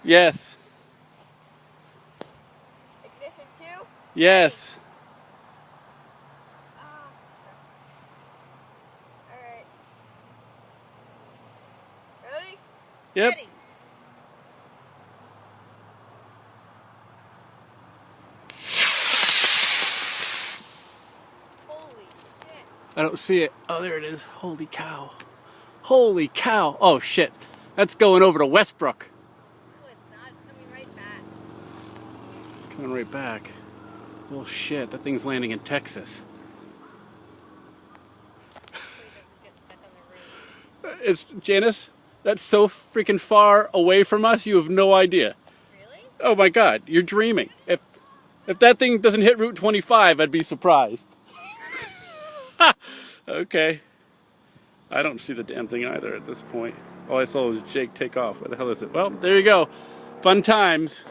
Yes. Ignition 2. Yes. Ah. Alright. Ready? Yep. Ready. Holy shit. I don't see it. Oh, there it is. Holy cow. Holy cow. Oh, shit. That's going over to Westbrook. No, it's not. It's coming right back. It's coming right back. Well, shit. That thing's landing in Texas. Hopefully it doesn't get stuck on the road. It's Janice. That's so freaking far away from us. You have no idea. Really? Oh my God, you're dreaming. If that thing doesn't hit Route 25, I'd be surprised. Okay. I don't see the damn thing either at this point. All I saw was Jake take off. Where the hell is it? Well, there you go. Fun times.